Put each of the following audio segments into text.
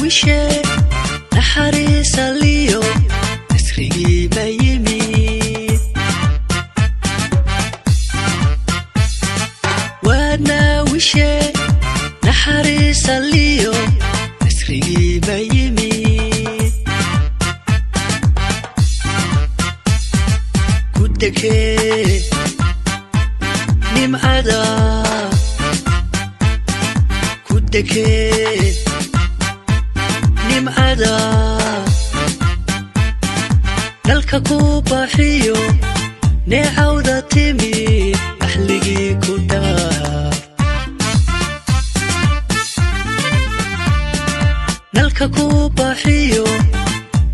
wishe naxariisa liyo nasrigii ba yimid waana wishe naxariisa liyo nasrigii ba yimid kudakee nimcada kudakee nimcada dalka ku baaxiyo neecawda timid axligii ku dhaaf dalka ku baaxiyo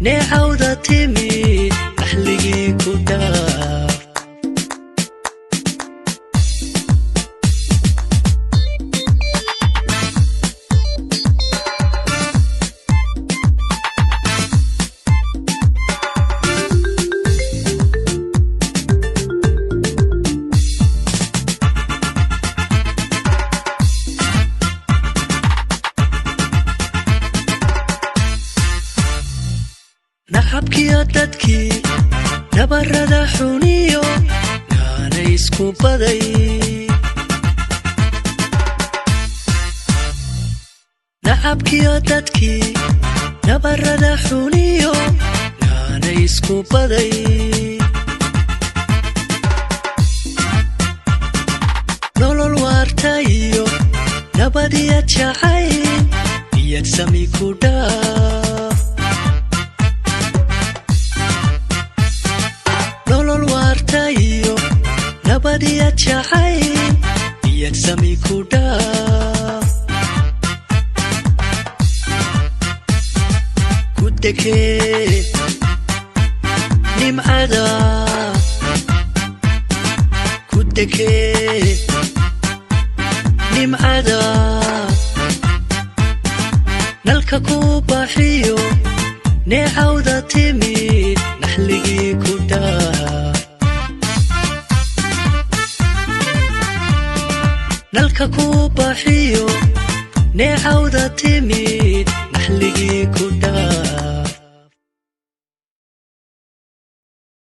neecawda timid axligii ku dhaaf naxabkiyo dadkii nabarada xuniyo yaana isku baday naxabkiyo dadkii nabarada xuniyo yaana isku baday nolol waarta iyo nabadiya jacayl iyad sami ku dhaaf nolol waarta iyo nabadiya jacayl iyad sami ku dhaaf kudakee nimcada kudakee nimcada nalka ku baaxiyo neecawda timid naxligii ku dhaaf nalka ku baaxiyo neecawda timid naxligii ku